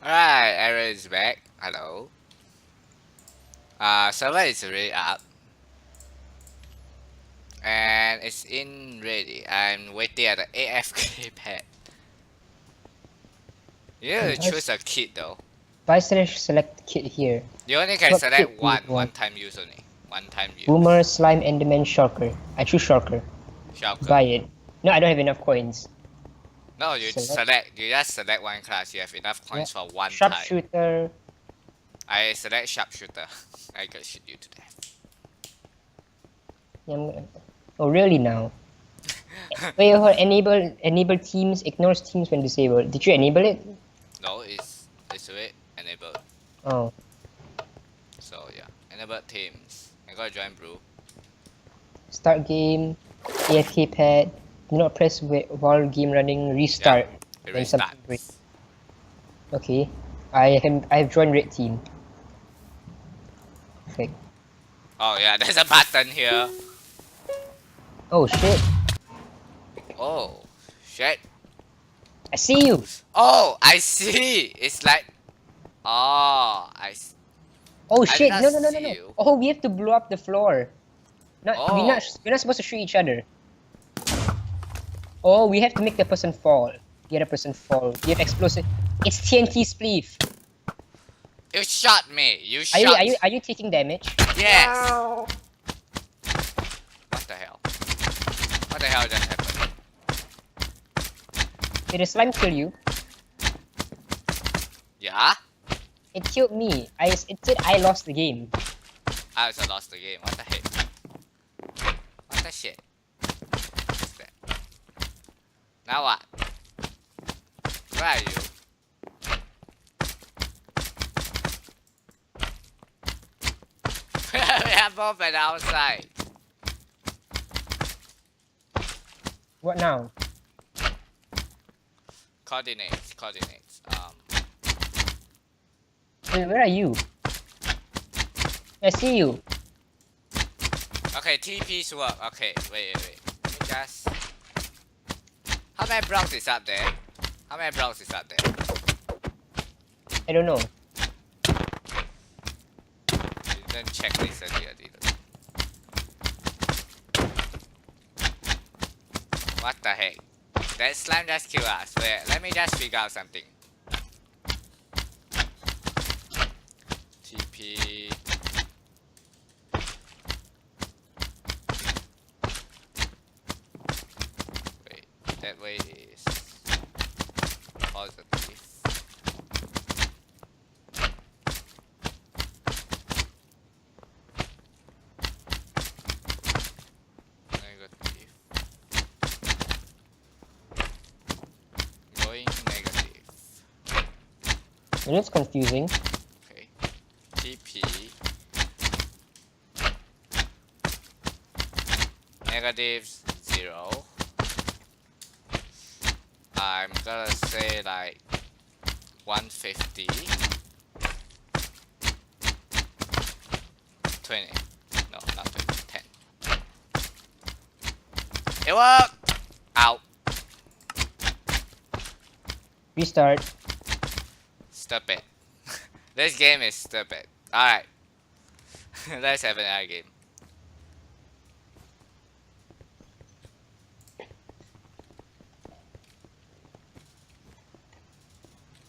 Alright, Aaron is back. Hello. Server is already up. And it's in ready. I'm waiting at the AFK pad. You need to choose a kit though. Select kit here. You only can What select kit do you one want? time use only. One time use. Boomer, Slime, Enderman, Shulker. I choose Shulker. Shulker. Buy it. No, I don't have enough coins. No, you just select one class. You have enough coins for one time. Sharpshooter. I select sharpshooter. I could shoot you to death. Yeah, oh, really now? Wait, enable teams, ignores teams when disabled. Did you enable it? No, it's already enabled. Oh. So yeah, enabled teams. I gotta join Brew. Start game, AFK pad. Do not press while game running. Restart. Yeah, it restarts. Okay, I have joined red team. Click. Oh yeah, there's a button here. Oh shit! Oh shit! I see you. Oh, I see. It's like, oh, Oh shit! No. You. Oh, we have to blow up the floor. Oh. We're not supposed to shoot each other. Oh, we have to make the person fall. Get a person fall. You have explosive. It's TNT spleef. You shot me. You shot. Are you taking damage? Yes. No. What the hell? What the hell just happened? Did the slime kill you? Yeah. It killed me. It said I lost the game. I also lost the game. What the heck? What the shit? What's that? Now what? Where are you? We have both been outside. What now? Coordinates. Wait, where are you? I see you. Okay, TP's work. Okay, wait. Let me just. How many blocks is up there? I don't know. You didn't check this earlier, did you? What the heck? That slime just killed us. Wait, let me just figure out something. TP. Wait, that way is positive. Negative. Going negative. Well, it's confusing. Okay. TP. Negatives 0. I'm gonna say like 150. 20. No, not 20. 10. It worked! Ow. Restart. Stupid. This game is stupid. Alright. Let's have another game.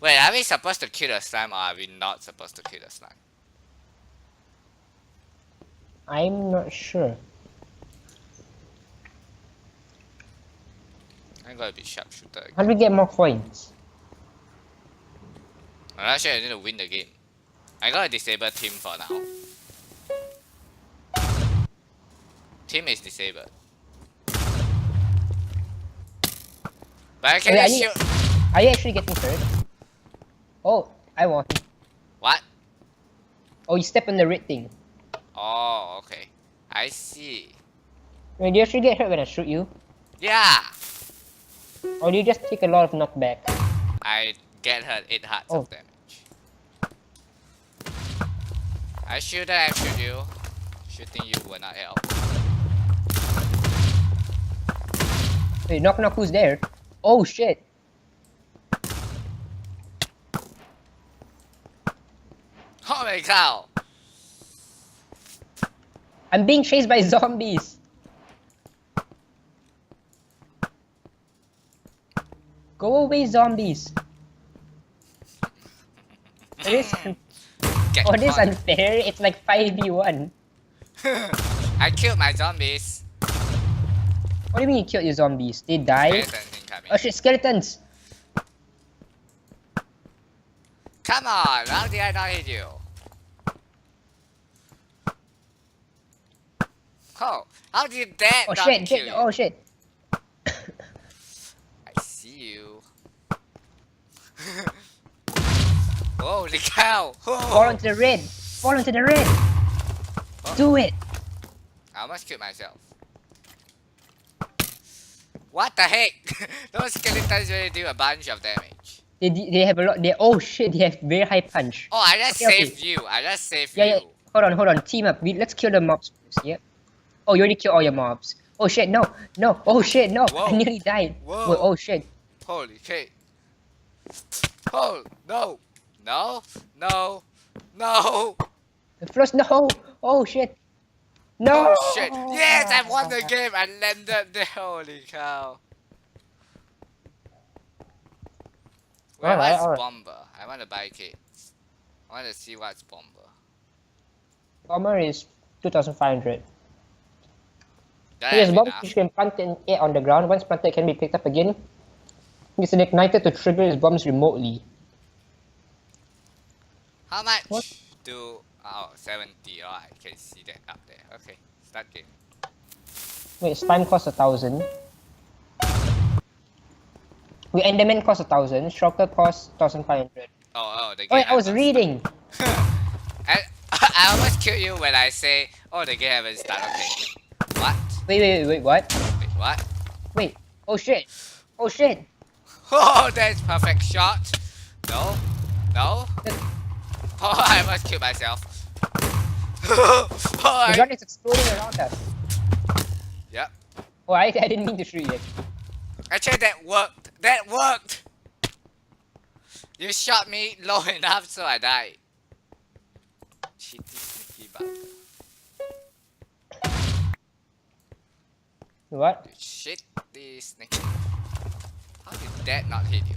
Wait, are we supposed to kill the slime or are we not supposed to kill the slime? I'm not sure. I'm gonna be sharpshooter again. How do we get more coins? I'm not sure I need to win the game. I gotta disable team for now. Team is disabled. But I can shoot. Are you actually getting hurt? Oh, I won. What? Oh, you step on the red thing. Oh, okay. I see. Wait, do you actually get hurt when I shoot you? Yeah! Or do you just take a lot of knockback? I get hurt 8 hearts of damage. I shoot you. Shooting you will not help. Wait, knock, who's there? Oh shit! Holy cow! I'm being chased by zombies. Go away, zombies. This Get oh, this caught. unfair. It's like 5v1. I killed my zombies. What do you mean you killed your zombies? They die? Skeletons incoming. Oh shit, skeletons! Come on, how did I not hit you? Oh, how did that Oh not shit, kill shit, you? oh shit. I see you. Holy cow! Fall into the red! Fall into the red! Do it! I almost killed myself. What the heck? Those skeletons really do a bunch of damage. They have a lot. Oh shit, they have very high punch. Oh, I just Okay, saved you. I just saved Yeah, yeah. you. Hold on. Team up. Let's kill the mobs first. Yep. Oh, you already killed all your mobs. Oh shit, no. Oh shit, no. Whoa. I nearly died. Whoa. Wait, oh shit. Holy shit. Oh, no. No. No. No. First, no. Oh shit. No. Oh shit. Yes, I won the game. I landed there. Holy cow. Where Alright, was alright. Bomber? I want to buy cakes. I want to see what's Bomber. Bomber is 2,500. That Here's have bomb enough. which can plant in air on the ground. Once planted, it can be picked up again. It's an igniter to trigger his bombs remotely. How much What? do... Oh, 70. Oh, I can see that up there. Okay, start game. Wait, slime costs 1,000. Wait, Enderman costs 1,000. Shulker costs 1,500. Oh, the game. Wait, I was haven't reading. I almost killed you when I say, oh, the game haven't started. Okay. What? Wait, what? Wait, what? Wait. Oh shit. Oh shit. Oh, that's perfect shot. No. No. Oh, I almost killed myself. Oh, The gun is exploding around us. Yep. Oh, I didn't mean to shoot it. Actually, that worked. That worked. You shot me low enough so I died. Cheaty sneaky bugger. What? Shit, this sneaky. How did that not hit you?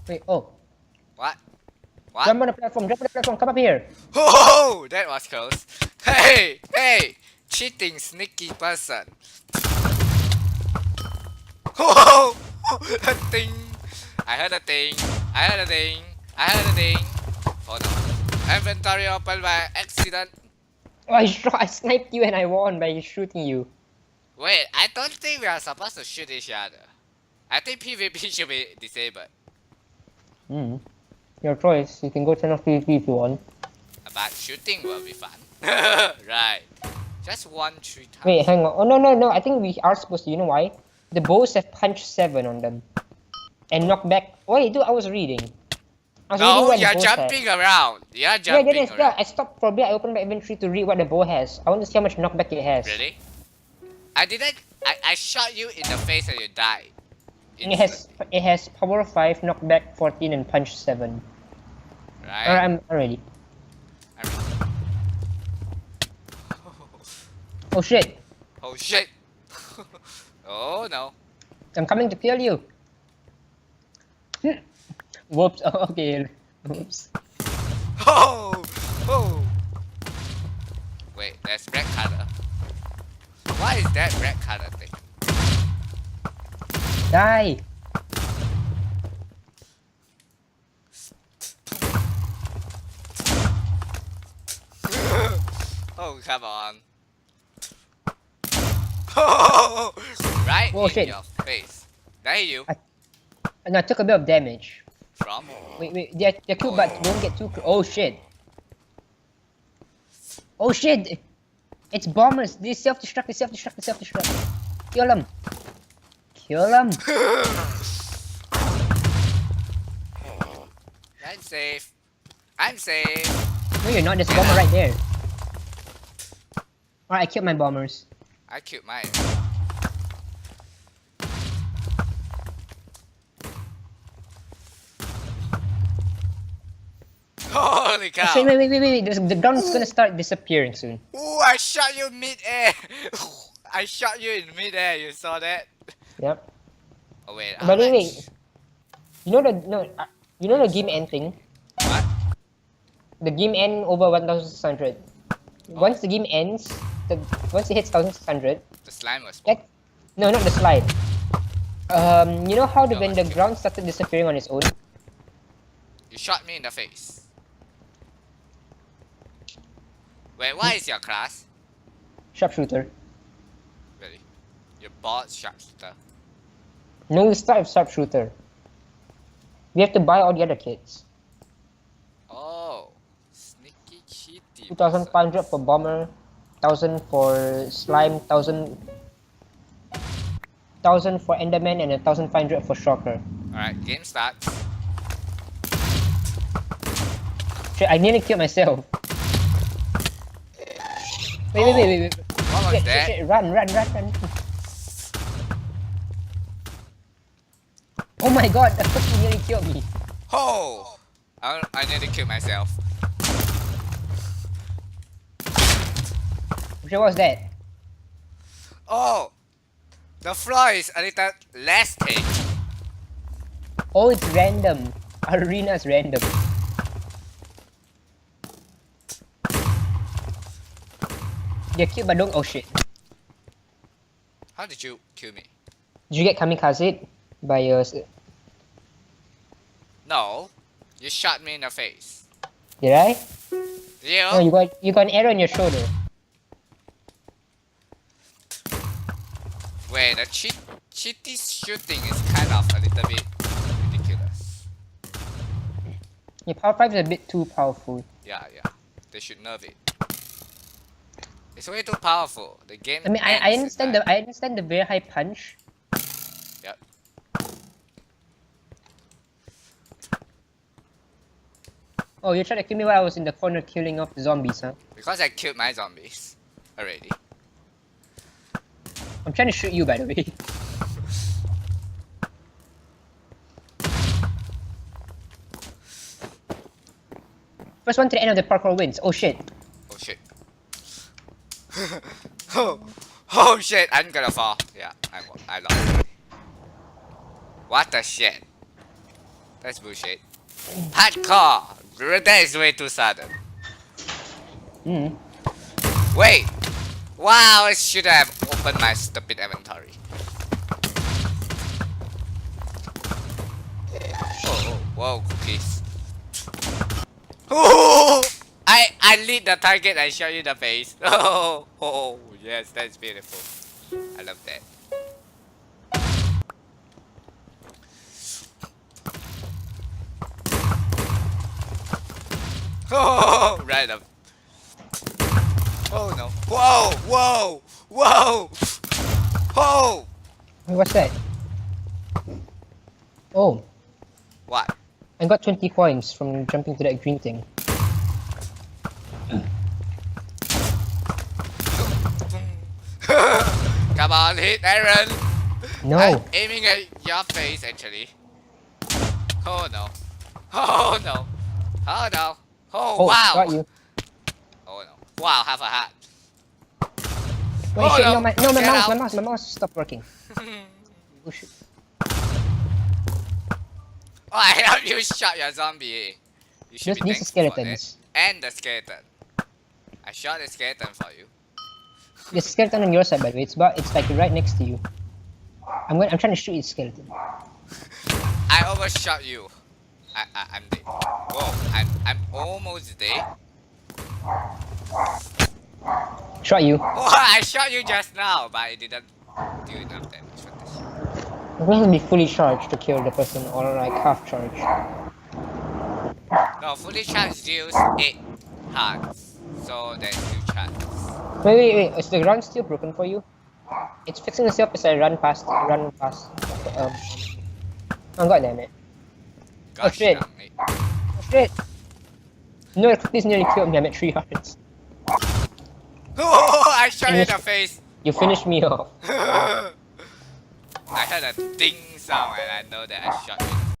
Wait, oh. What? What? Jump on the platform, come up here. Oh, that was close. Hey, cheating sneaky person. Oh, a thing. I heard a thing. Oh no. Inventory open by accident. Oh, I sniped you and I won by shooting you. Wait, I don't think we are supposed to shoot each other. I think PvP should be disabled. Your choice. You can go turn off PvP if you want. But shooting will be fun. Right. Just 1, 3 times. Wait, hang on. Oh, no. I think we are supposed to. You know why? The bows have punch 7 on them. And knockback. Wait, dude, I was reading. No, what the you're bows jumping around. You're have. jumping Yeah, around. I stopped for a bit. I opened my inventory to read what the bow has. I want to see how much knockback it has. Really? I didn't. I shot you in the face and you died. It has power 5, knockback 14, and punch 7. Right? Alright, I'm ready. Oh shit! Oh shit! Oh no! I'm coming to kill you. Whoops. Oh, okay. Whoops. Oh! Oh! Wait, that's red color. Why is that red color thing? Die. Oh, come on. Oh! Right Oh, in shit. your face. Did I hit you? And I took a bit of damage. From? Wait. They're cute, but don't get too. Oh shit. Oh shit. It's bombers. They self-destruct. Kill them. I'm safe. I'm safe. No, you're not. There's a bomber right there. Alright, I killed my bombers. I killed mine. Holy cow! Actually, wait. The ground's gonna start disappearing soon. Ooh, I shot you mid-air! I shot you in mid-air, you saw that? Yep. Oh wait, how By the way, much? you know the no, you know the game end thing. What? The game end over 1,600. Once the game ends, once it hits 1,600, The slime was spawned. like, no, not the slide. You know how No, when I the skipped. ground started disappearing on its own? You shot me in the face. Wait, what is your class? Sharpshooter. Really? Your bot sharpshooter. No, we start with sharpshooter. We have to buy all the other kits. Oh, sneaky cheaty. 2,500 for bomber, 1,000 for slime, 1,000 for enderman, and 1,500 for shocker. Alright, game starts. Shit, I nearly killed myself. Wait. What was that? Shit. Run. Oh my god, that fucking nearly killed me. Oh! I nearly killed myself. What was that? Oh! The floor is a little less thick. Oh, it's random. Our arena is random. They're cute, but don't. Oh shit. How did you kill me? Did you get kamikaze by your? No. You shot me in the face. Did I? You? No, you got an arrow in your shoulder. Wait, the cheaty shooting is kind of a little bit ridiculous. Your power 5 is a bit too powerful. Yeah. They should nerf it. It's way too powerful. The game. I mean, I ends in understand the very high punch. Yep. Oh, you tried to kill me while I was in the corner killing off the zombies, huh? Because I killed my zombies already. I'm trying to shoot you, by the way. First one to the end of the parkour wins. Oh shit. Oh shit. Oh shit, I'm gonna fall. Yeah, I lost. What the shit? That's bullshit. Hardcore! That is way too sudden. Wait! Wow, I should have opened my stupid inventory. Oh, whoa, cookies. Oh! I lit the target and shot you in the face. Oh, yes, that's beautiful. I love that. Oh, right up. Oh no. Whoa! Oh! Wait, what's that? Oh, What? I got 20 coins from jumping to that green thing. Come on, hit Aaron! No. I'm aiming at your face actually. Oh no. Oh no. Oh no. Oh, wow! Got you. Oh no. Wow, half a hat. Wait, Oh, shit, no. no, my Get mouse stopped working. Oh shit. Oh, I helped you shot your zombie. You should These be are thankful for skeletons. that. And the skeleton. I shot the skeleton for you. There's a skeleton on your side, by the way. It's like right next to you. I'm trying to shoot his skeleton. I overshot you. I'm dead. Whoa, I'm almost dead. Shot you. Oh, I shot you just now, but it didn't do enough damage for this. I'm going to be fully charged to kill the person, or like half charged. No, fully charged deals 8 hearts. So there's 2 chance. Wait. Is the ground still broken for you? It's fixing itself as I run past. Oh god damn it. Gosh shit. darn it. Oh shit! No, the cookies nearly killed me. I'm at 3 hearts. Oh, I shot you in the face. You finished me off. I heard a ding sound and I know that I shot you in